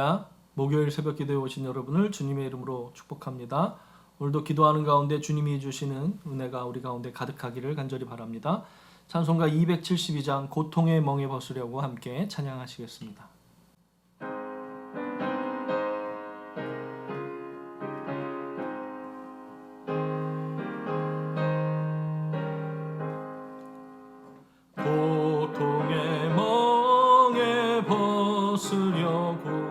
할렐루야. 목요일 새벽 기도에 오신 여러분을 주님의 이름으로 축복합니다. 오늘도 기도하는 가운데 주님이 주시는 은혜가 우리 가운데 가득하기를 간절히 바랍니다. 찬송가 272장 고통의 멍에 벗으려고 함께 찬양하시겠습니다. 고통의 멍에 벗으려고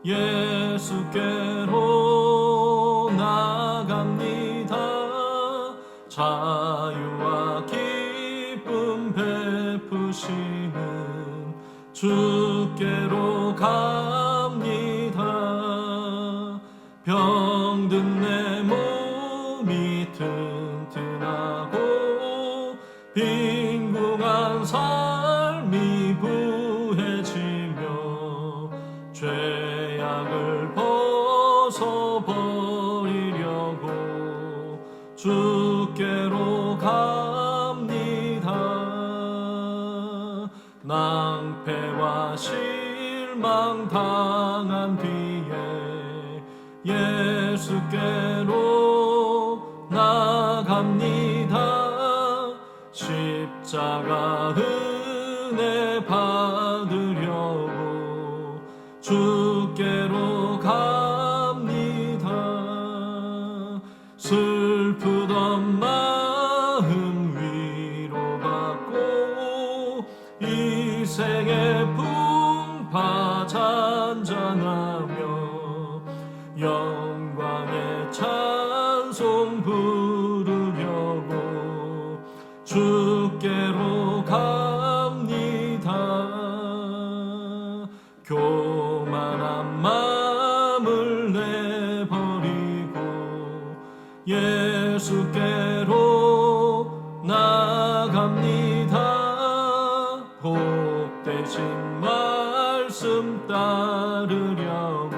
예수께로 나갑니다. 자유와 기쁨 베푸시는 주께로 갑니다. 병든 내 몸이 튼튼하고 빈궁한 삶이 부해지며 죄악을 벗어버리려고 주께로 갑니다. 낭패와 실망 당한 뒤에 예수께로 나갑니다. 십자가 은혜 받으려고 주께로 갑니다. 슬프던 마음 위로받고 이 생의 풍파 잔잔하며 영광의 찬송 부르려고 주께로 갑니다. 교만한 마음을 내버리고 예수께로 나갑니다. 복되신 말씀 따르려고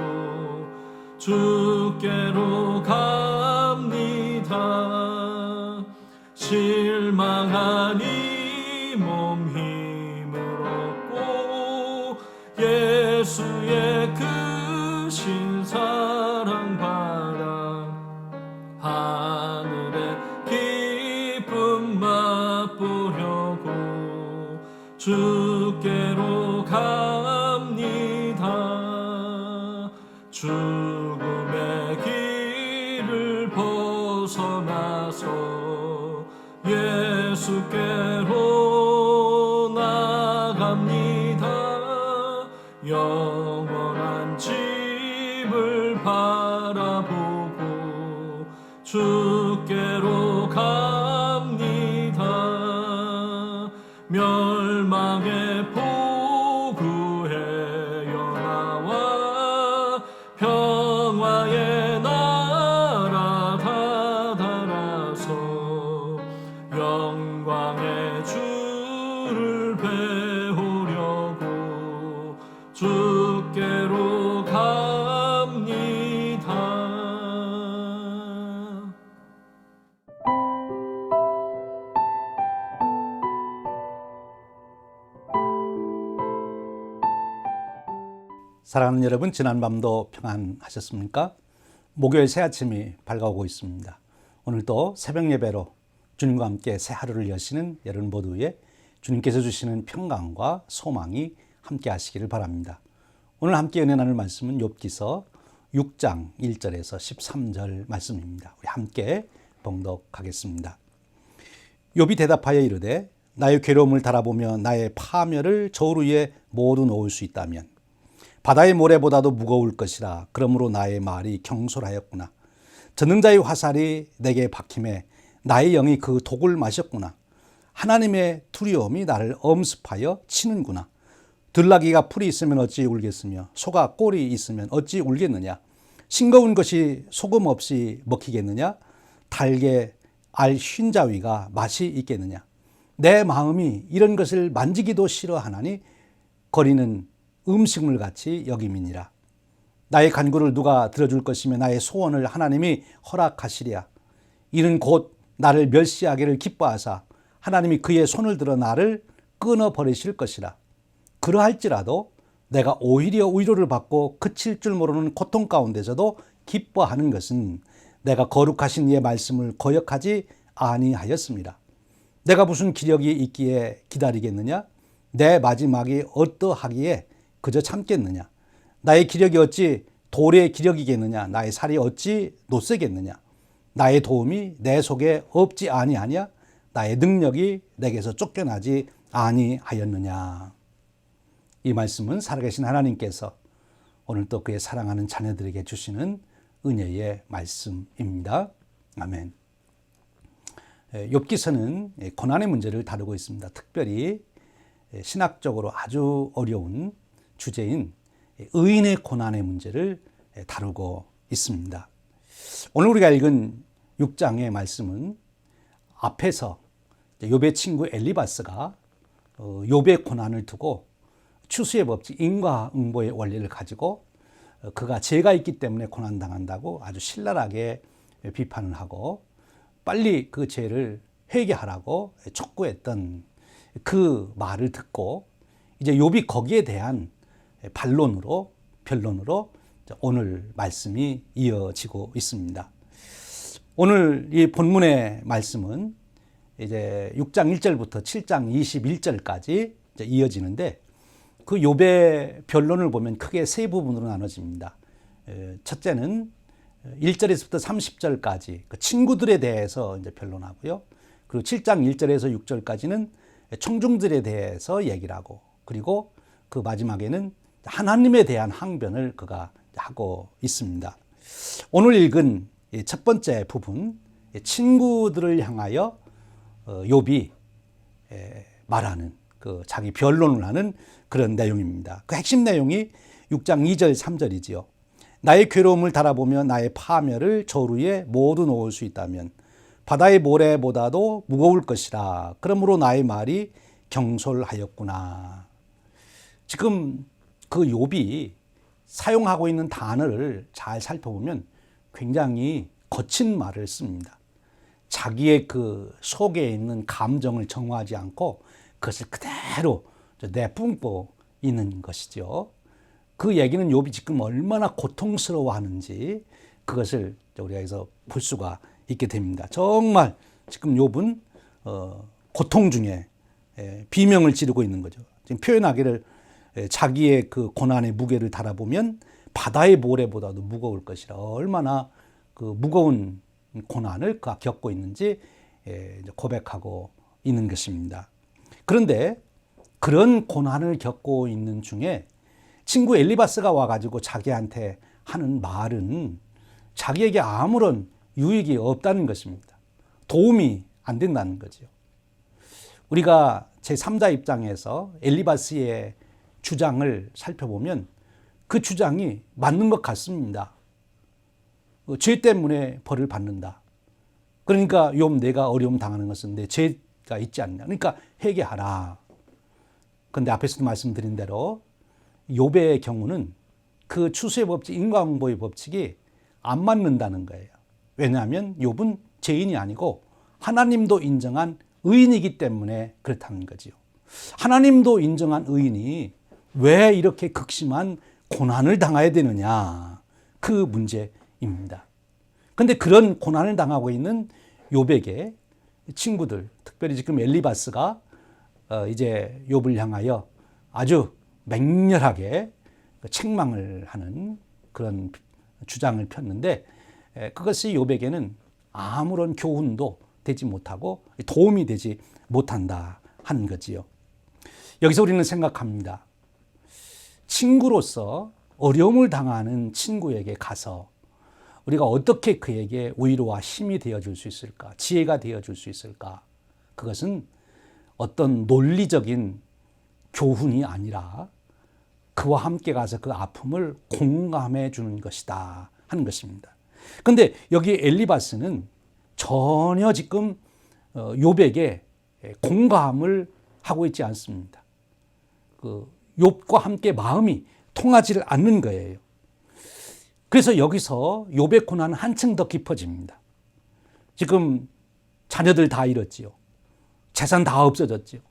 주께로 갑니다. 실망한 이 몸 힘을 얻고 예수의 크신 사랑 받아 하늘의 기쁨 맛보려고 주께로 갑니다. 죽음의 길을 벗어나서 예수께로 나갑니다. 영원한 집을 바라보고 주께로 갑니다. 멸망의 포구에 연하와 평화의 나라 다다라서 영광의 주를 배우려고 주께로 갑니다. 사랑하는 여러분, 지난밤도 평안하셨습니까? 목요일 새 아침이 밝아오고 있습니다. 오늘도 새벽 예배로 주님과 함께 새 하루를 여시는 여러분 모두에 주님께서 주시는 평강과 소망이 함께 하시기를 바랍니다. 오늘 함께 은혜 나눌 말씀은 욥기서 6장 1절에서 13절 말씀입니다. 우리 함께 봉독하겠습니다. 욥이 대답하여 이르되 나의 괴로움을 달아보며 나의 파멸을 저울 위에 모두 놓을 수 있다면 바다의 모래보다도 무거울 것이라. 그러므로 나의 말이 경솔하였구나. 전능자의 화살이 내게 박힘에 나의 영이 그 독을 마셨구나. 하나님의 두려움이 나를 엄습하여 치는구나. 들나귀가 풀이 있으면 어찌 울겠으며 소가 꼴이 있으면 어찌 울겠느냐. 싱거운 것이 소금 없이 먹히겠느냐. 달게 알 쉰자위가 맛이 있겠느냐. 내 마음이 이런 것을 만지기도 싫어하나니 거리는 음식물 같이 여김이니라. 나의 간구를 누가 들어줄 것이며 나의 소원을 하나님이 허락하시리야. 이는 곧 나를 멸시하기를 기뻐하사 하나님이 그의 손을 들어 나를 끊어버리실 것이라. 그러할지라도 내가 오히려 위로를 받고 그칠 줄 모르는 고통 가운데서도 기뻐하는 것은 내가 거룩하신 이의 말씀을 거역하지 아니하였습니다. 내가 무슨 기력이 있기에 기다리겠느냐? 내 마지막이 어떠하기에 그저 참겠느냐? 나의 기력이 어찌 돌의 기력이겠느냐? 나의 살이 어찌 노쇠겠느냐? 나의 도움이 내 속에 없지 아니하냐? 나의 능력이 내게서 쫓겨나지 아니하였느냐? 이 말씀은 살아계신 하나님께서 오늘 또 그의 사랑하는 자녀들에게 주시는 은혜의 말씀입니다. 아멘. 욥기서는 고난의 문제를 다루고 있습니다. 특별히 신학적으로 아주 어려운 주제인 의인의 고난의 문제를 다루고 있습니다. 오늘 우리가 읽은 6장의 말씀은 앞에서 욥의 친구 엘리바스가 욥의 고난을 두고 추수의 법칙, 인과응보의 원리를 가지고 그가 죄가 있기 때문에 고난당한다고 아주 신랄하게 비판을 하고 빨리 그 죄를 회개하라고 촉구했던 그 말을 듣고 이제 욥이 거기에 대한 반론으로, 변론으로 오늘 말씀이 이어지고 있습니다. 오늘 이 본문의 말씀은 이제 6장 1절부터 7장 21절까지 이어지는데 그 욥의 변론을 보면 크게 세 부분으로 나눠집니다. 첫째는 1절에서부터 30절까지 그 친구들에 대해서 이제 변론하고요. 그리고 7장 1절에서 6절까지는 청중들에 대해서 얘기를 하고, 그리고 그 마지막에는 하나님에 대한 항변을 그가 하고 있습니다. 오늘 읽은 첫 번째 부분, 친구들을 향하여 욥이 말하는 그 자기 변론을 하는 그런 내용입니다. 그 핵심 내용이 6장 2절 3절이지요. 나의 괴로움을 달아보며 나의 파멸을 저울 위에 모두 놓을 수 있다면 바다의 모래보다도 무거울 것이라. 그러므로 나의 말이 경솔하였구나. 지금 그 욥이 사용하고 있는 단어를 잘 살펴보면 굉장히 거친 말을 씁니다. 자기의 그 속에 있는 감정을 정화하지 않고 그것을 그대로 내뿜고 있는 것이죠. 그 얘기는 욥이 지금 얼마나 고통스러워하는지 그것을 우리가 여기서 볼 수가 있게 됩니다. 정말 지금 욥은 고통 중에 비명을 지르고 있는 거죠. 지금 표현하기를 자기의 그 고난의 무게를 달아보면 바다의 모래보다도 무거울 것이라. 얼마나 그 무거운 고난을 그가 겪고 있는지 고백하고 있는 것입니다. 그런데 그런 고난을 겪고 있는 중에 친구 엘리바스가 와가지고 자기한테 하는 말은 자기에게 아무런 유익이 없다는 것입니다. 도움이 안 된다는 거죠. 우리가 제3자 입장에서 엘리바스의 주장을 살펴보면 그 주장이 맞는 것 같습니다. 죄 때문에 벌을 받는다. 그러니까 욥 내가 어려움 당하는 것은 내 죄가 있지 않냐. 그러니까 회개하라. 그런데 앞에서도 말씀드린 대로 욥의 경우는 그 추수의 법칙, 인과응보의 법칙이 안 맞는다는 거예요. 왜냐하면 욥은 죄인이 아니고 하나님도 인정한 의인이기 때문에 그렇다는 거지요. 하나님도 인정한 의인이 왜 이렇게 극심한 고난을 당해야 되느냐. 그 문제입니다. 그런데 그런 고난을 당하고 있는 욥에게 친구들, 특별히 지금 엘리바스가 이제 욥을 향하여 아주 맹렬하게 책망을 하는 그런 주장을 폈는데 그것이 욥에게는 아무런 교훈도 되지 못하고 도움이 되지 못한다 하는 거지요. 여기서 우리는 생각합니다. 친구로서 어려움을 당하는 친구에게 가서 우리가 어떻게 그에게 위로와 힘이 되어줄 수 있을까? 지혜가 되어줄 수 있을까? 그것은 어떤 논리적인 교훈이 아니라 그와 함께 가서 그 아픔을 공감해 주는 것이다 하는 것입니다. 그런데 여기 엘리바스는 전혀 지금 욥에게 공감을 하고 있지 않습니다. 그 욥과 함께 마음이 통하지를 않는 거예요. 그래서 여기서 욥의 고난은 한층 더 깊어집니다. 지금 자녀들 다 잃었지요. 재산 다 없어졌지요.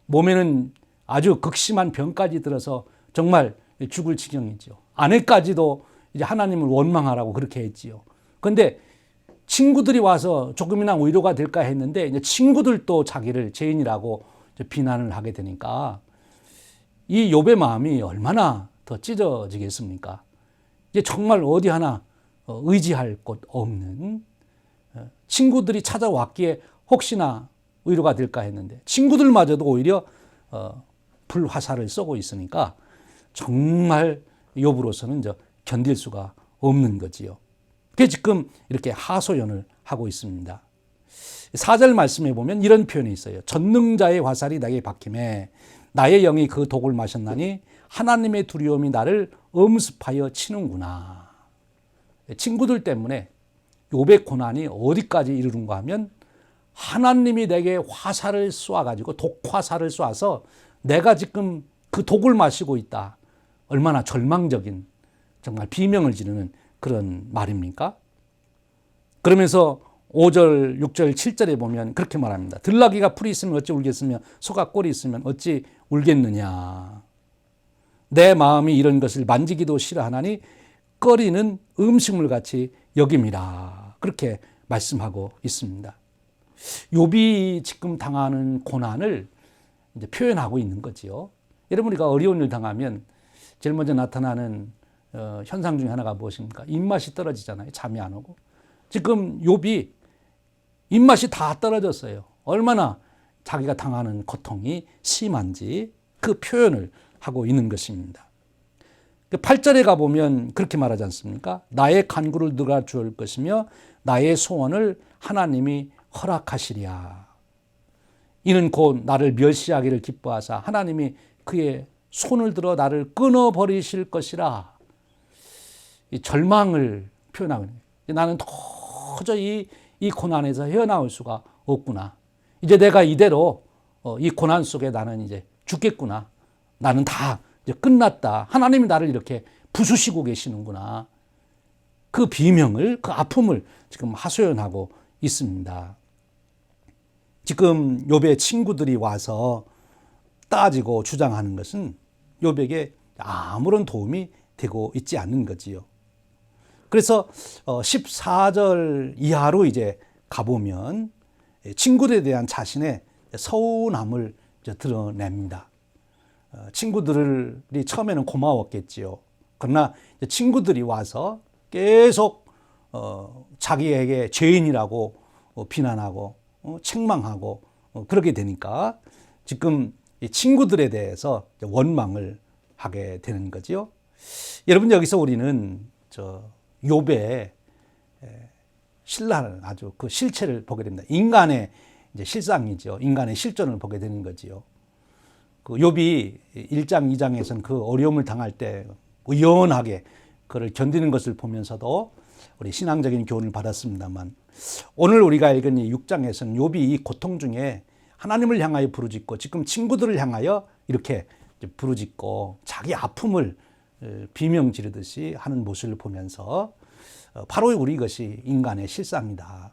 몸에는 아주 극심한 병까지 들어서 정말 죽을 지경이죠. 아내까지도 이제 하나님을 원망하라고 그렇게 했지요. 그런데 친구들이 와서 조금이나 위로가 될까 했는데 이제 친구들도 자기를 죄인이라고 비난을 하게 되니까 이 욥의 마음이 얼마나 더 찢어지겠습니까? 이제 정말 어디 하나 의지할 곳 없는 친구들이 찾아왔기에 혹시나 위로가 될까 했는데 친구들마저도 오히려 불화살을 쏘고 있으니까 정말 욥으로서는 견딜 수가 없는 거지요. 그게 지금 이렇게 하소연을 하고 있습니다. 4절 말씀에 보면 이런 표현이 있어요. 전능자의 화살이 나에게 박힘에 나의 영이 그 독을 마셨나니 하나님의 두려움이 나를 엄습하여 치는구나. 친구들 때문에 욥의 고난이 어디까지 이르는가 하면 하나님이 내게 화살을 쏘아가지고 독화살을 쏘아서 내가 지금 그 독을 마시고 있다. 얼마나 절망적인 정말 비명을 지르는 그런 말입니까? 그러면서 5절, 6절, 7절에 보면 그렇게 말합니다. 들나귀가 풀이 있으면 어찌 울겠으며 소가 꼴이 있으면 어찌 울겠느냐. 내 마음이 이런 것을 만지기도 싫어하나니 꺼리는 음식물 같이 여김이라. 그렇게 말씀하고 있습니다. 욥이 지금 당하는 고난을 이제 표현하고 있는 거지요. 여러분 우리가 어려운 일 당하면 제일 먼저 나타나는 현상 중에 하나가 무엇입니까? 입맛이 떨어지잖아요. 잠이 안 오고. 지금 욥이 입맛이 다 떨어졌어요. 얼마나 자기가 당하는 고통이 심한지 그 표현을 하고 있는 것입니다. 8절에 가보면 그렇게 말하지 않습니까? 나의 간구를 누가 주올 것이며 나의 소원을 하나님이 허락하시랴. 이는 곧 나를 멸시하기를 기뻐하사 하나님이 그의 손을 들어 나를 끊어버리실 것이라. 이 절망을 표현하고 있는 거예요. 나는 도저히 이 고난에서 헤어나올 수가 없구나. 이제 내가 이대로 이 고난 속에 나는 이제 죽겠구나. 나는 다 이제 끝났다. 하나님이 나를 이렇게 부수시고 계시는구나. 그 비명을, 그 아픔을 지금 하소연하고 있습니다. 지금 욥의 친구들이 와서 따지고 주장하는 것은 욥에게 아무런 도움이 되고 있지 않는 거지요. 그래서 14절 이하로 이제 가보면 친구들에 대한 자신의 서운함을 드러냅니다. 친구들이 처음에는 고마웠겠지요. 그러나 친구들이 와서 계속 자기에게 죄인이라고 비난하고 책망하고 그러게 되니까 지금 이 친구들에 대해서 원망을 하게 되는 거지요. 여러분 여기서 우리는 욥의 신랄한 아주 그 실체를 보게 됩니다. 인간의 이제 실상이죠. 인간의 실존을 보게 되는 거지요. 그 욥이 1장, 2장에서는 그 어려움을 당할 때 의연하게 그를 견디는 것을 보면서도 우리 신앙적인 교훈을 받았습니다만 오늘 우리가 읽은 이 6장에서는 욥이 이 고통 중에 하나님을 향하여 부르짖고 지금 친구들을 향하여 이렇게 부르짖고 자기 아픔을 비명 지르듯이 하는 모습을 보면서 바로 우리 이것이 인간의 실상이다.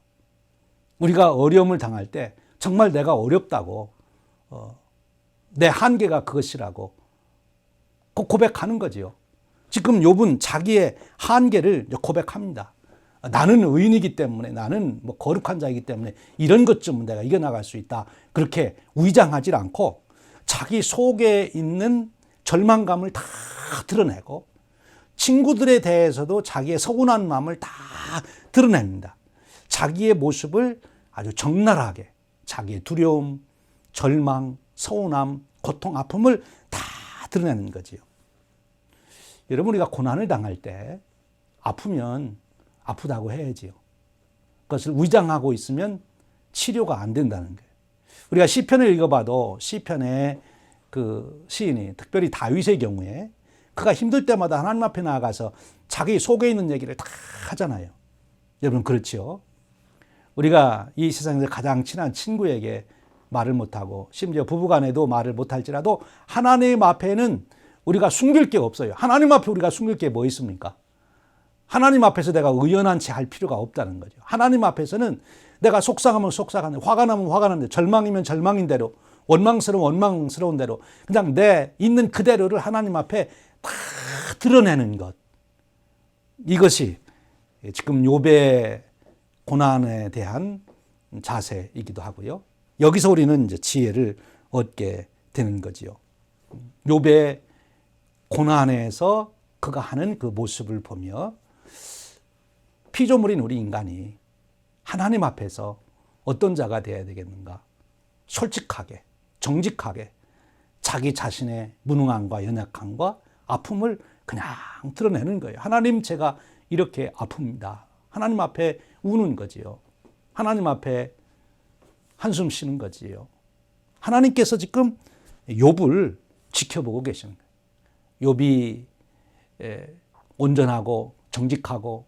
우리가 어려움을 당할 때 정말 내가 어렵다고 내 한계가 그것이라고 고백하는 거지요. 지금 욥은 자기의 한계를 고백합니다. 나는 의인이기 때문에 나는 뭐 거룩한 자이기 때문에 이런 것쯤은 내가 이겨나갈 수 있다. 그렇게 위장하지 않고 자기 속에 있는 절망감을 다 드러내고 친구들에 대해서도 자기의 서운한 마음을 다 드러냅니다. 자기의 모습을 아주 적나라하게 자기의 두려움, 절망, 서운함, 고통, 아픔을 다 드러내는 거지요. 여러분 우리가 고난을 당할 때 아프면 아프다고 해야지요. 그것을 위장하고 있으면 치료가 안 된다는 거예요. 우리가 시편을 읽어봐도 시편의 그 시인이 특별히 다윗의 경우에 그가 힘들 때마다 하나님 앞에 나아가서 자기 속에 있는 얘기를 다 하잖아요. 여러분 그렇지요? 우리가 이 세상에서 가장 친한 친구에게 말을 못하고 심지어 부부간에도 말을 못할지라도 하나님 앞에는 우리가 숨길 게 없어요. 하나님 앞에 우리가 숨길 게 뭐 있습니까? 하나님 앞에서 내가 의연한 채 할 필요가 없다는 거죠. 하나님 앞에서는 내가 속상하면 속상한 대로, 화가 나면 화가 나는 대로, 절망이면 절망인 대로, 원망스러운 대로 그냥 내 있는 그대로를 하나님 앞에 다 드러내는 것. 이것이 지금 욥의 고난에 대한 자세이기도 하고요. 여기서 우리는 이제 지혜를 얻게 되는 거지요. 욥의 고난에서 그가 하는 그 모습을 보며 피조물인 우리 인간이 하나님 앞에서 어떤 자가 되어야 되겠는가? 솔직하게, 정직하게 자기 자신의 무능함과 연약함과 아픔을 그냥 드러내는 거예요. 하나님, 제가 이렇게 아픕니다. 하나님 앞에 우는 거지요. 하나님 앞에 한숨 쉬는 거지요. 하나님께서 지금 욥을 지켜보고 계시는 거예요. 욥이 온전하고 정직하고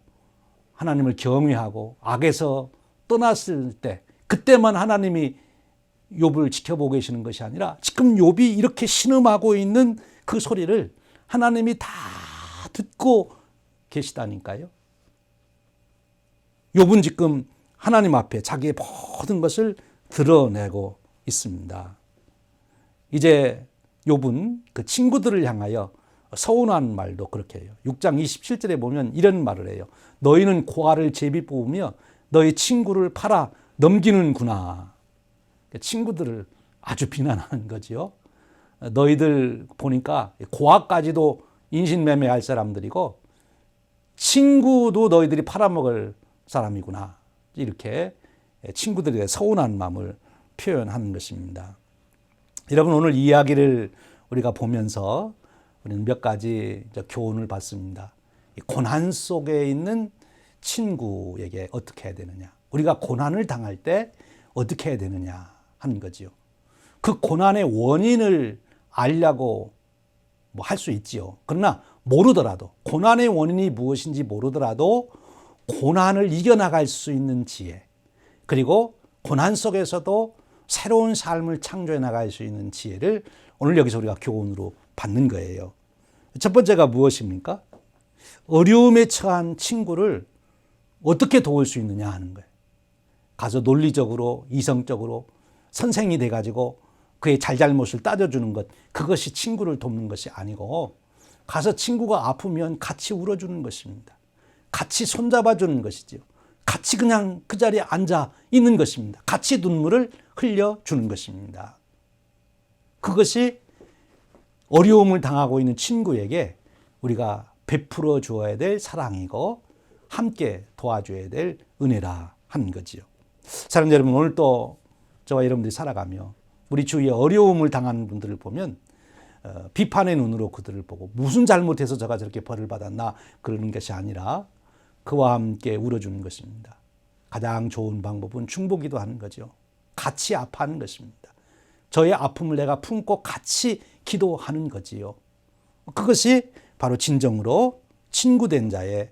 하나님을 경외하고 악에서 떠났을 때, 그때만 하나님이 욥을 지켜보고 계시는 것이 아니라 지금 욥이 이렇게 신음하고 있는 그 소리를 하나님이 다 듣고 계시다니까요. 욥은 지금 하나님 앞에 자기의 모든 것을 드러내고 있습니다. 이제 욥은 그 친구들을 향하여 서운한 말도 그렇게 해요. 6장 27절에 보면 이런 말을 해요. 너희는 고아를 제비 뽑으며 너희 친구를 팔아 넘기는구나. 친구들을 아주 비난하는 거지요. 너희들 보니까 고아까지도 인신매매할 사람들이고 친구도 너희들이 팔아먹을 사람이구나. 이렇게 친구들에 대해 서운한 마음을 표현하는 것입니다. 여러분, 오늘 이야기를 우리가 보면서 우리는 몇 가지 교훈을 받습니다. 고난 속에 있는 친구에게 어떻게 해야 되느냐, 우리가 고난을 당할 때 어떻게 해야 되느냐 하는 거지요. 그 고난의 원인을 알려고 할 수 있지요. 그러나 모르더라도, 고난의 원인이 무엇인지 모르더라도 고난을 이겨나갈 수 있는 지혜, 그리고 고난 속에서도 새로운 삶을 창조해 나갈 수 있는 지혜를 오늘 여기서 우리가 교훈으로 받는 거예요. 첫 번째가 무엇입니까? 어려움에 처한 친구를 어떻게 도울 수 있느냐 하는 거예요. 가서 논리적으로, 이성적으로 선생이 돼가지고 그의 잘잘못을 따져주는 것, 그것이 친구를 돕는 것이 아니고, 가서 친구가 아프면 같이 울어주는 것입니다. 같이 손잡아주는 것이죠. 같이 그냥 그 자리에 앉아 있는 것입니다. 같이 눈물을 흘려주는 것입니다. 그것이 어려움을 당하고 있는 친구에게 우리가 베풀어 주어야 될 사랑이고 함께 도와줘야 될 은혜라 하는 거지요. 사랑하는 여러분, 오늘 또 저와 여러분들이 살아가며 우리 주위에 어려움을 당하는 분들을 보면 비판의 눈으로 그들을 보고 무슨 잘못해서 저가 저렇게 벌을 받았나 그러는 것이 아니라 그와 함께 울어주는 것입니다. 가장 좋은 방법은 중보기도 하는 거죠. 같이 아파하는 것입니다. 저의 아픔을 내가 품고 같이 기도하는 거지요. 그것이 바로 진정으로 친구된 자의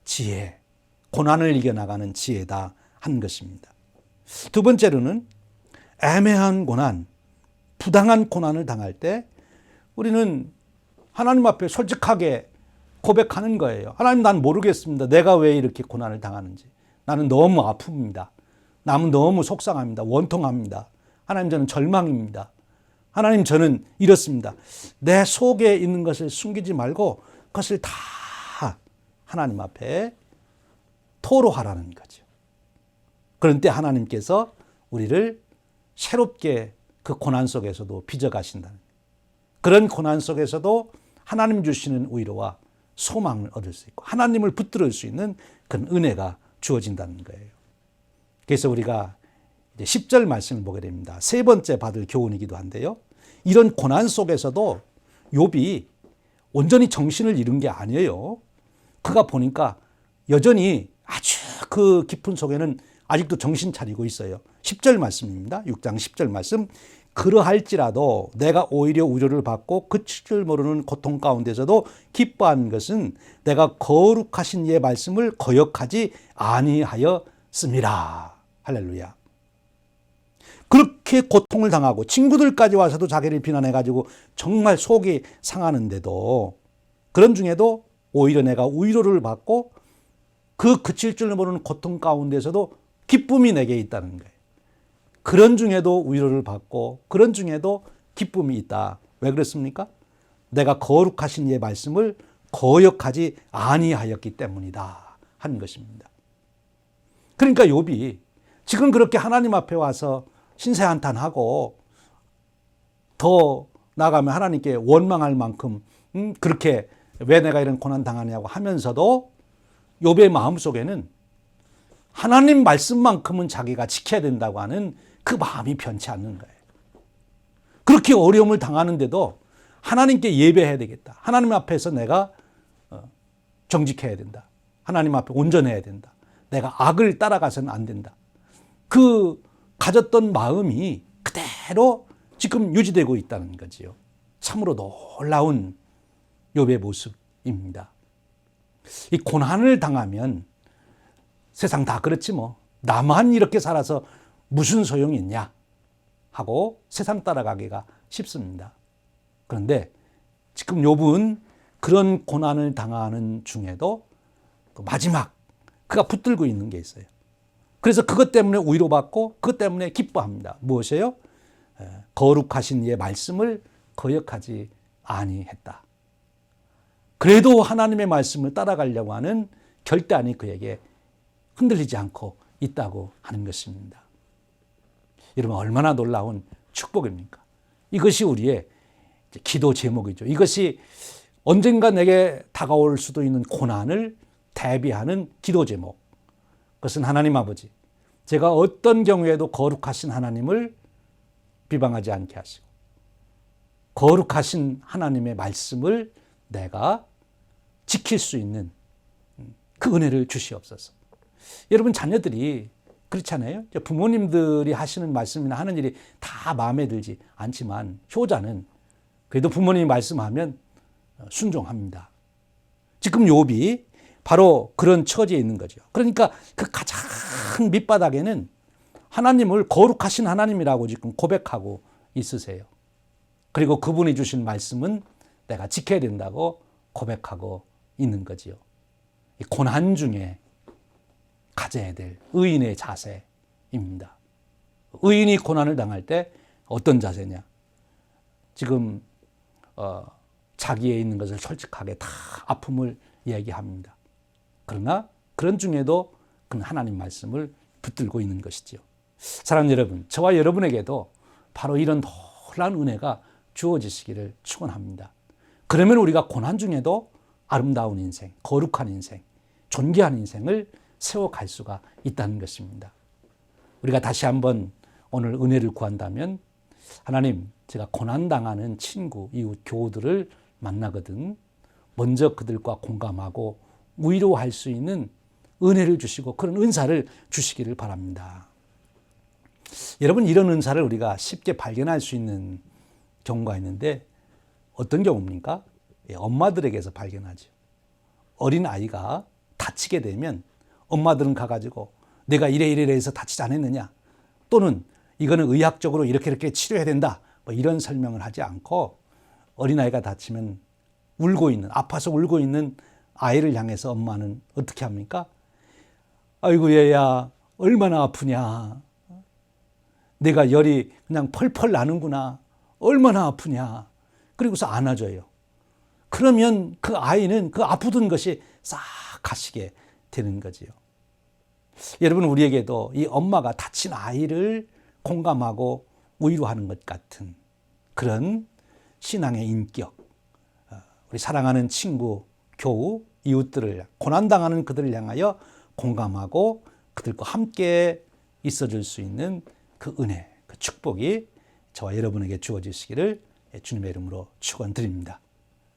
지혜, 고난을 이겨나가는 지혜다 하는 것입니다. 두 번째로는 애매한 고난, 부당한 고난을 당할 때 우리는 하나님 앞에 솔직하게 고백하는 거예요. 하나님, 난 모르겠습니다. 내가 왜 이렇게 고난을 당하는지. 나는 너무 아픕니다. 나는 너무 속상합니다. 원통합니다. 하나님, 저는 절망입니다. 하나님, 저는 이렇습니다. 내 속에 있는 것을 숨기지 말고 그것을 다 하나님 앞에 토로하라는 거죠. 그런 때 하나님께서 우리를 새롭게 그 고난 속에서도 빚어가신다는 거예요. 그런 고난 속에서도 하나님 주시는 위로와 소망을 얻을 수 있고 하나님을 붙들을 수 있는 그런 은혜가 주어진다는 거예요. 그래서 우리가 이제 10절 말씀을 보게 됩니다. 세 번째 받을 교훈이기도 한데요. 이런 고난 속에서도 욥이 온전히 정신을 잃은 게 아니에요. 그가 보니까 여전히 아주 그 깊은 속에는 아직도 정신 차리고 있어요. 10절 말씀입니다. 6장 10절 말씀. 그러할지라도 내가 오히려 위로를 받고 그칠 줄 모르는 고통 가운데서도 기뻐한 것은 내가 거룩하신 이의 말씀을 거역하지 아니하였음이라. 할렐루야. 그렇게 고통을 당하고 친구들까지 와서도 자기를 비난해가지고 정말 속이 상하는데도, 그런 중에도 오히려 내가 위로를 받고 그 그칠 줄 모르는 고통 가운데서도 기쁨이 내게 있다는 거예요. 그런 중에도 위로를 받고 그런 중에도 기쁨이 있다. 왜 그렇습니까? 내가 거룩하신 이의 말씀을 거역하지 아니하였기 때문이다 하는 것입니다. 그러니까 욥이 지금 그렇게 하나님 앞에 와서 신세한탄하고 더 나아가면 하나님께 원망할 만큼 그렇게 왜 내가 이런 고난 당하냐고 하면서도 욥의 마음속에는 하나님 말씀만큼은 자기가 지켜야 된다고 하는 그 마음이 변치 않는 거예요. 그렇게 어려움을 당하는데도 하나님께 예배해야 되겠다. 하나님 앞에서 내가 정직해야 된다. 하나님 앞에 온전해야 된다. 내가 악을 따라가서는 안 된다. 그 가졌던 마음이 그대로 지금 유지되고 있다는 거지요. 참으로 놀라운 욥의 모습입니다. 이 고난을 당하면 세상 다 그렇지 뭐 나만 이렇게 살아서 무슨 소용이 있냐 하고 세상 따라가기가 쉽습니다. 그런데 지금 욥은 그런 고난을 당하는 중에도 마지막 그가 붙들고 있는 게 있어요. 그래서 그것 때문에 위로받고 그것 때문에 기뻐합니다. 무엇이에요? 거룩하신 이의 말씀을 거역하지 아니했다. 그래도 하나님의 말씀을 따라가려고 하는 결단이 그에게 흔들리지 않고 있다고 하는 것입니다. 여러분 얼마나 놀라운 축복입니까? 이것이 우리의 기도 제목이죠. 이것이 언젠가 내게 다가올 수도 있는 고난을 대비하는 기도 제목. 그것은 하나님 아버지, 제가 어떤 경우에도 거룩하신 하나님을 비방하지 않게 하시고 거룩하신 하나님의 말씀을 내가 지킬 수 있는 그 은혜를 주시옵소서. 여러분 자녀들이 그렇잖아요. 부모님들이 하시는 말씀이나 하는 일이 다 마음에 들지 않지만 효자는 그래도 부모님이 말씀하면 순종합니다. 지금 욥이 바로 그런 처지에 있는 거죠. 그러니까 그 가장 밑바닥에는 하나님을 거룩하신 하나님이라고 지금 고백하고 있으세요. 그리고 그분이 주신 말씀은 내가 지켜야 된다고 고백하고 있는 거지요. 이 고난 중에 가져야 될 의인의 자세입니다. 의인이 고난을 당할 때 어떤 자세냐? 지금 자기에 있는 것을 솔직하게 다 아픔을 이야기합니다. 그러나 그런 중에도 그는 하나님 말씀을 붙들고 있는 것이죠. 사랑하는 여러분, 저와 여러분에게도 바로 이런 놀라운 은혜가 주어지시기를 축원합니다. 그러면 우리가 고난 중에도 아름다운 인생, 거룩한 인생, 존귀한 인생을 세워갈 수가 있다는 것입니다. 우리가 다시 한번 오늘 은혜를 구한다면 하나님, 제가 고난당하는 친구, 이웃, 교우들을 만나거든 먼저 그들과 공감하고 위로할 수 있는 은혜를 주시고 그런 은사를 주시기를 바랍니다. 여러분 이런 은사를 우리가 쉽게 발견할 수 있는 경우가 있는데 어떤 경우입니까? 엄마들에게서 발견하죠. 어린 아이가 다치게 되면 엄마들은 가가지고 내가 이래 해서 다치지 않았느냐 또는 이거는 의학적으로 이렇게 치료해야 된다 뭐 이런 설명을 하지 않고 어린아이가 다치면 아파서 울고 있는 아이를 향해서 엄마는 어떻게 합니까? 아이고 얘야 얼마나 아프냐. 내가 열이 그냥 펄펄 나는구나. 얼마나 아프냐. 그리고서 안아줘요. 그러면 그 아이는 그 아프던 것이 싹 가시게 되는 거지요. 여러분 우리에게도 이 엄마가 다친 아이를 공감하고 위로하는 것 같은 그런 신앙의 인격, 우리 사랑하는 친구, 교우, 이웃들을 고난당하는 그들을 향하여 공감하고 그들과 함께 있어줄 수 있는 그 은혜, 그 축복이 저와 여러분에게 주어지시기를 주님의 이름으로 축원드립니다.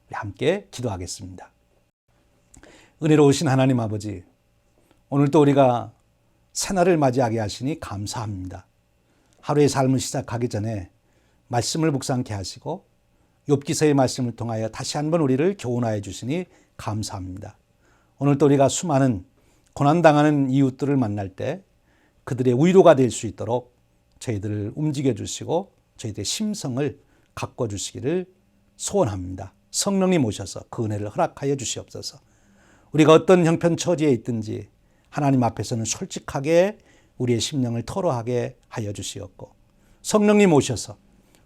우리 함께 기도하겠습니다. 은혜로우신 하나님 아버지, 오늘도 우리가 새날을 맞이하게 하시니 감사합니다. 하루의 삶을 시작하기 전에 말씀을 묵상케 하시고 욥기서의 말씀을 통하여 다시 한번 우리를 교훈하여 주시니 감사합니다. 오늘도 우리가 수많은 고난당하는 이웃들을 만날 때 그들의 위로가 될 수 있도록 저희들을 움직여 주시고 저희들의 심성을 가꿔 주시기를 소원합니다. 성령님 오셔서 그 은혜를 허락하여 주시옵소서. 우리가 어떤 형편 처지에 있든지 하나님 앞에서는 솔직하게 우리의 심령을 토로하게 하여 주시옵고 성령님 오셔서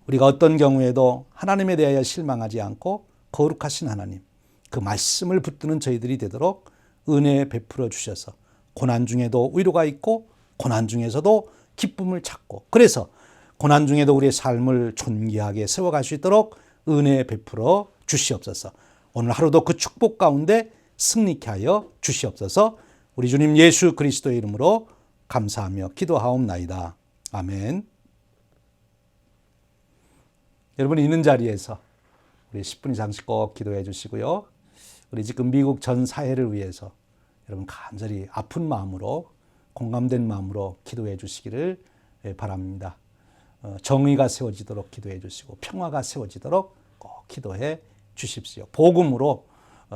우리가 어떤 경우에도 하나님에 대하여 실망하지 않고 거룩하신 하나님, 그 말씀을 붙드는 저희들이 되도록 은혜 베풀어 주셔서 고난 중에도 위로가 있고 고난 중에서도 기쁨을 찾고, 그래서 고난 중에도 우리의 삶을 존귀하게 세워갈 수 있도록 은혜 베풀어 주시옵소서. 오늘 하루도 그 축복 가운데 승리케 하여 주시옵소서. 우리 주님 예수 그리스도의 이름으로 감사하며 기도하옵나이다. 아멘. 여러분 있는 자리에서 우리 10분 이상씩 꼭 기도해 주시고요. 우리 지금 미국 전 사회를 위해서 여러분 간절히 아픈 마음으로, 공감된 마음으로 기도해 주시기를 바랍니다. 정의가 세워지도록 기도해 주시고 평화가 세워지도록 꼭 기도해 주십시오. 복음으로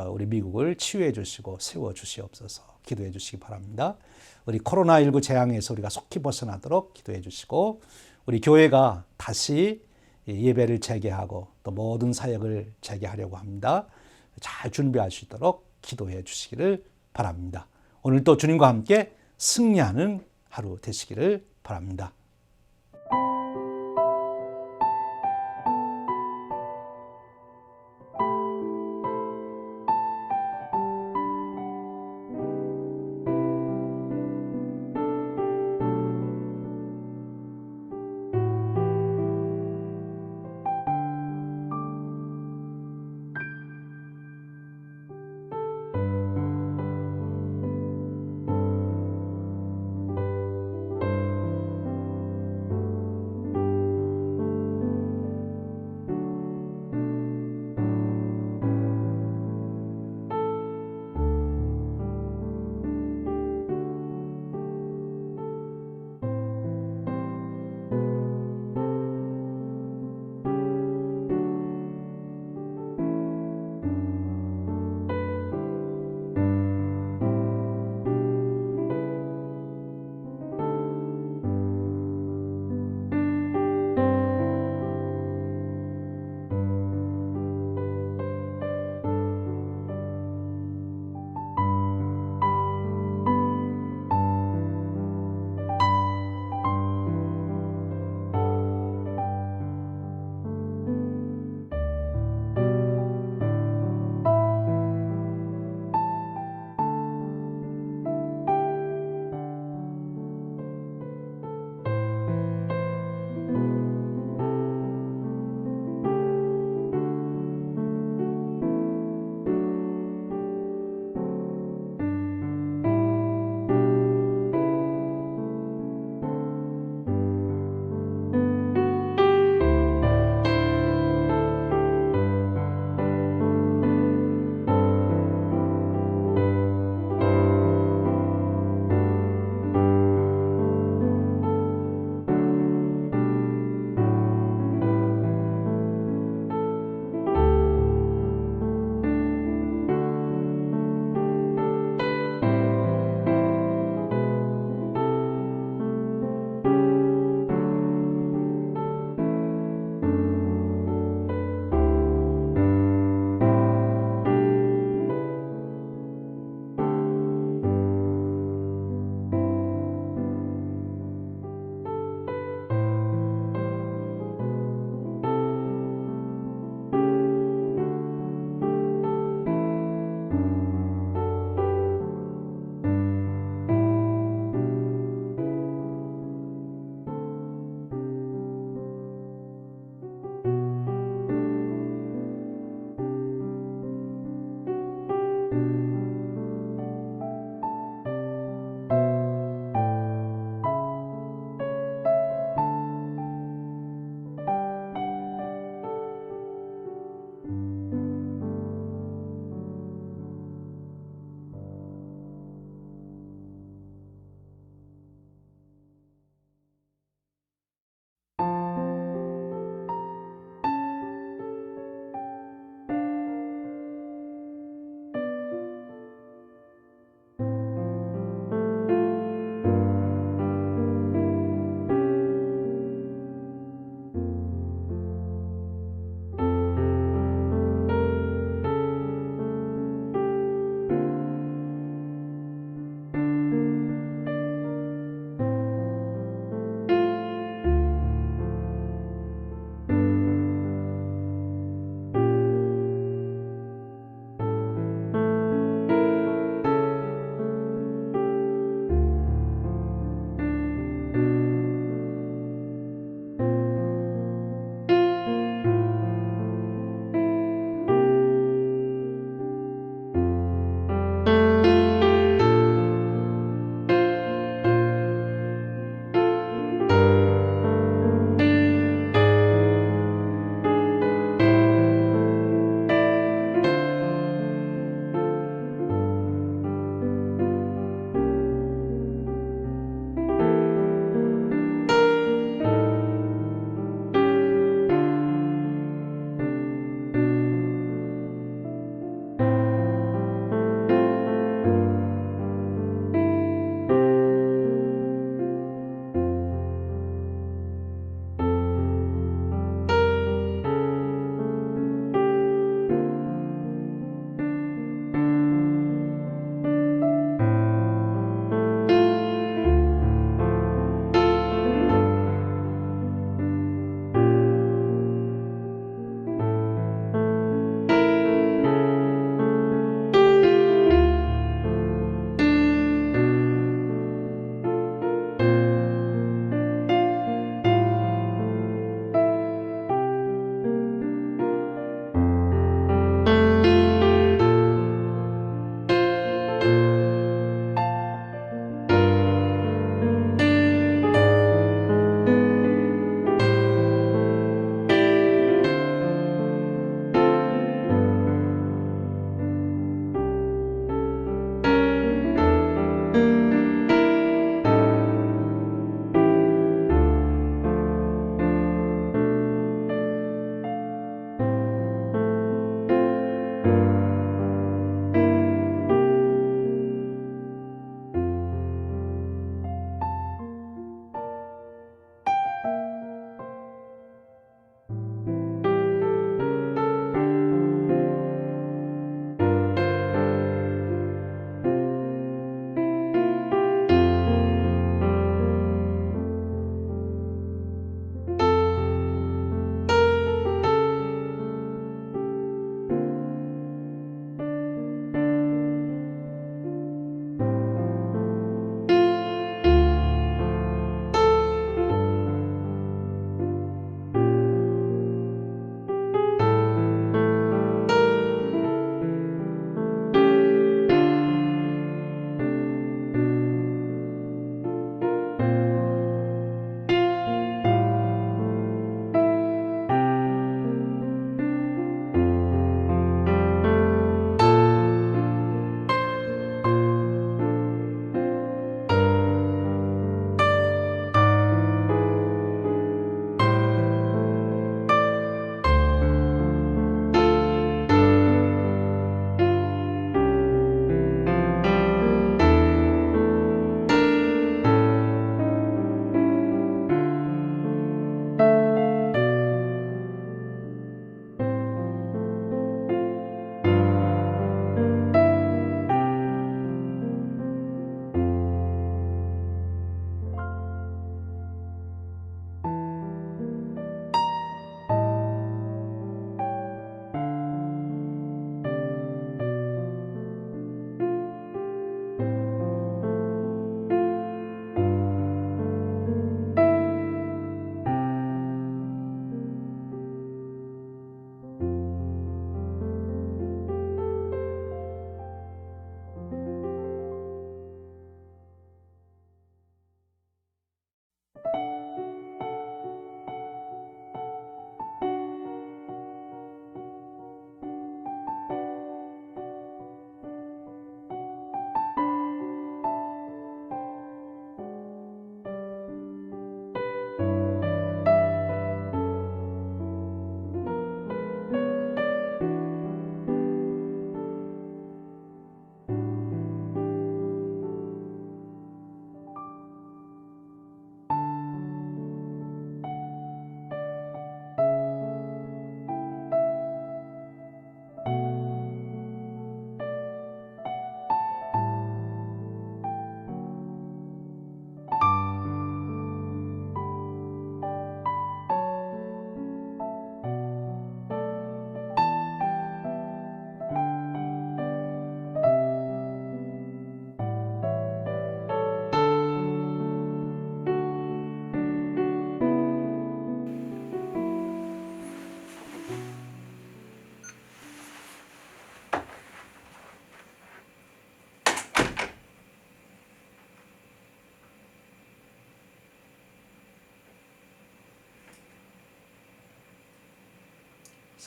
우리 미국을 치유해 주시고 세워 주시옵소서. 기도해 주시기 바랍니다. 우리 코로나19 재앙에서 우리가 속히 벗어나도록 기도해 주시고, 우리 교회가 다시 예배를 재개하고 또 모든 사역을 재개하려고 합니다. 잘 준비할 수 있도록 기도해 주시기를 바랍니다. 오늘 또 주님과 함께 승리하는 하루 되시기를 바랍니다.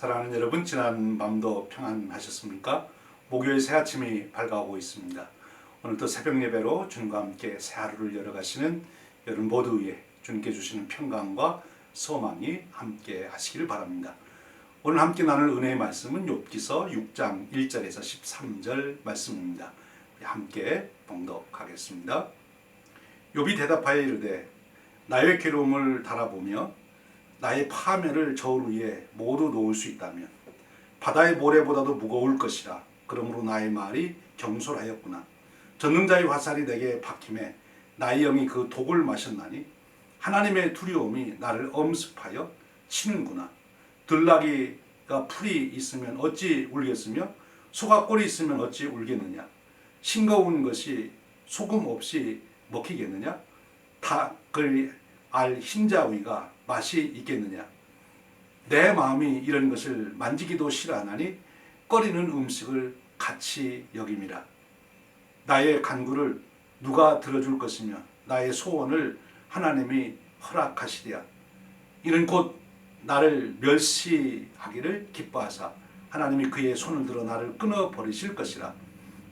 사랑하는 여러분, 지난 밤도 평안하셨습니까? 목요일 새 아침이 밝아오고 있습니다. 오늘도 새벽 예배로 주님과 함께 새 하루를 열어가시는 여러분 모두 위에 주님께 주시는 평강과 소망이 함께 하시길 바랍니다. 오늘 함께 나눌 은혜의 말씀은 욥기서 6장 1절에서 13절 말씀입니다. 함께 봉독하겠습니다. 욥이 대답하여 이르되 나의 괴로움을 달아보며 나의 파멸을 저울 위에 모두 놓을 수 있다면 바다의 모래보다도 무거울 것이라. 그러므로 나의 말이 경솔하였구나. 전능자의 화살이 내게 박힘에 나의 영이 그 독을 마셨나니 하나님의 두려움이 나를 엄습하여 치는구나. 들나귀가 풀이 있으면 어찌 울겠으며 소가 꼴이 있으면 어찌 울겠느냐. 싱거운 것이 소금 없이 먹히겠느냐. 닭을 알 흰자위가 맛이 있겠느냐. 내 마음이 이런 것을 만지기도 싫어하나니 꺼리는 음식을 같이 여김이라. 나의 간구를 누가 들어줄 것이며 나의 소원을 하나님이 허락하시리야. 이는 곧 나를 멸시하기를 기뻐하사 하나님이 그의 손을 들어 나를 끊어버리실 것이라.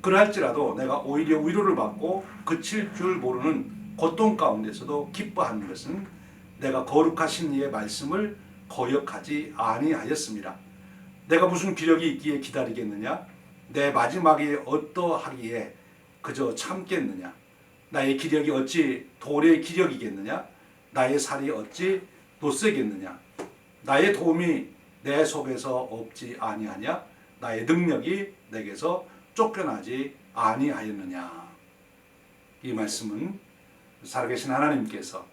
그러할지라도 내가 오히려 위로를 받고 그칠 줄 모르는 고통 가운데서도 기뻐하는 것은 내가 거룩하신 이의 말씀을 거역하지 아니하였습니다. 내가 무슨 기력이 있기에 기다리겠느냐? 내 마지막이 어떠하기에 그저 참겠느냐? 나의 기력이 어찌 돌의 기력이겠느냐? 나의 살이 어찌 노쇠겠느냐? 나의 도움이 내 속에서 없지 아니하냐? 나의 능력이 내게서 쫓겨나지 아니하였느냐? 이 말씀은 살아계신 하나님께서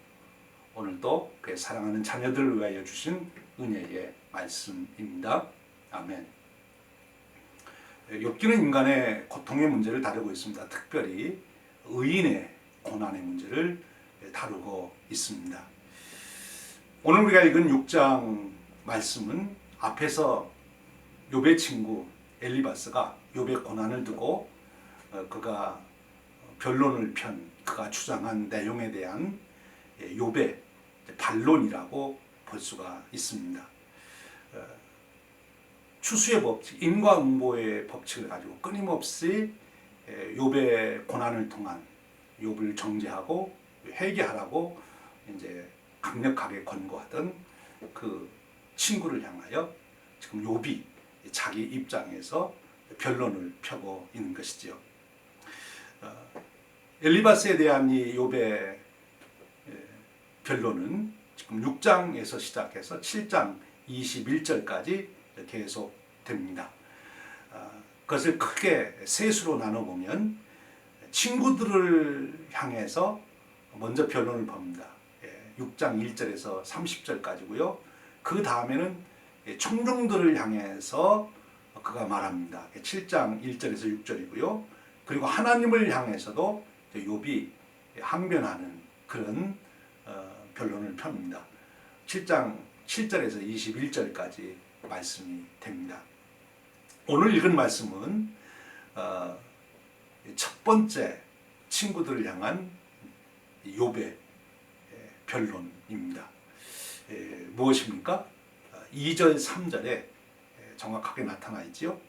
오늘도 그의 사랑하는 자녀들을 위하여 주신 은혜의 말씀입니다. 아멘. 욥기는 인간의 고통의 문제를 다루고 있습니다. 특별히 의인의 고난의 문제를 다루고 있습니다. 오늘 우리가 읽은 6장 말씀은 앞에서 욥의 친구 엘리바스가 욥의 고난을 두고 그가 변론을 편 그가 주장한 내용에 대한 욥의 반론이라고 볼 수가 있습니다. 추수의 법칙, 인과응보의 법칙을 가지고 끊임없이 욥의 고난을 통한 욥을 정죄하고 회개하라고 이제 강력하게 권고하던 그 친구를 향하여 지금 욥이 자기 입장에서 변론을 펴고 있는 것이지요. 엘리바스에 대한 이 욥의 변론은 지금 6장에서 시작해서 7장 21절까지 계속됩니다. 그것을 크게 세 수로 나눠보면 친구들을 향해서 먼저 변론을 봅니다. 6장 1절에서 30절까지고요. 그 다음에는 청중들을 향해서 그가 말합니다. 7장 1절에서 6절이고요. 그리고 하나님을 향해서도 욥이 항변하는 그런 변론을 펴니다. 7장 7절에서 21절까지 말씀이 됩니다. 오늘 읽은 말씀은 첫 번째 친구들을 향한 욥의 변론입니다. 무엇입니까? 2절 3절에 정확하게 나타나 있지요.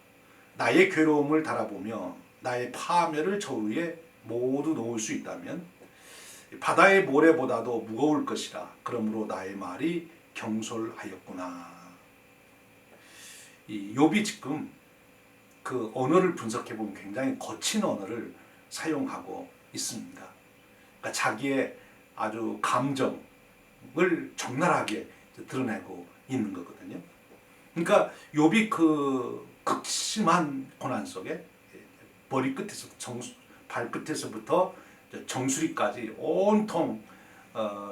나의 괴로움을 달아보며 나의 파멸을 저울 위에 모두 놓을 수 있다면 바다의 모래보다도 무거울 것이라. 그러므로 나의 말이 경솔하였구나. 이 욥이 지금 그 언어를 분석해 보면 굉장히 거친 언어를 사용하고 있습니다. 그러니까 자기의 아주 감정을 적나라하게 드러내고 있는 거거든요. 그러니까 욥이 그 극심한 고난 속에 머리끝에서 발끝에서부터 정수리까지 온통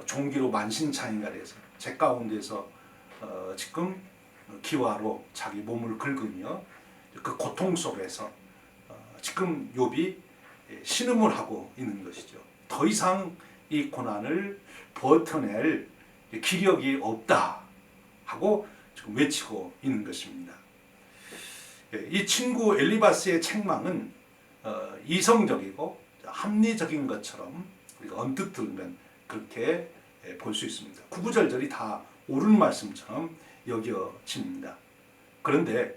종기로 만신창이가 돼서 제 가운데서 지금 기와로 자기 몸을 긁으며 그 고통 속에서 지금 욥이 신음을 하고 있는 것이죠. 더 이상 이 고난을 버텨낼 기력이 없다 하고 지금 외치고 있는 것입니다. 이 친구 엘리바스의 책망은 이성적이고 합리적인 것처럼 우리가 언뜻 들으면 그렇게 볼 수 있습니다. 구구절절이 다 옳은 말씀처럼 여겨집니다. 그런데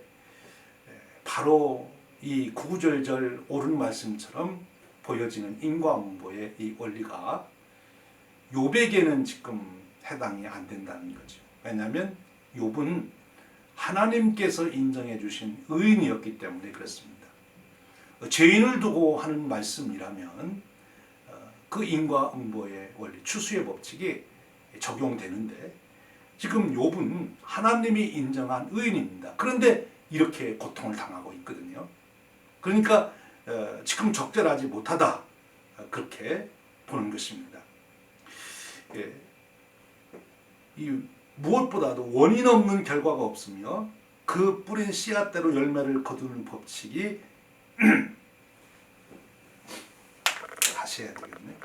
바로 이 구구절절 옳은 말씀처럼 보여지는 인과응보의 이 원리가 욥에게는 지금 해당이 안 된다는 거죠. 왜냐하면 욥은 하나님께서 인정해 주신 의인이었기 때문에 그렇습니다. 죄인을 두고 하는 말씀이라면 그 인과응보의 원리, 추수의 법칙이 적용되는데 지금 욥은 하나님이 인정한 의인입니다. 그런데 이렇게 고통을 당하고 있거든요. 그러니까 지금 적절하지 못하다, 그렇게 보는 것입니다. 이 무엇보다도 원인 없는 결과가 없으며 그 뿌린 씨앗대로 열매를 거두는 법칙이 다시 해야 되겠네.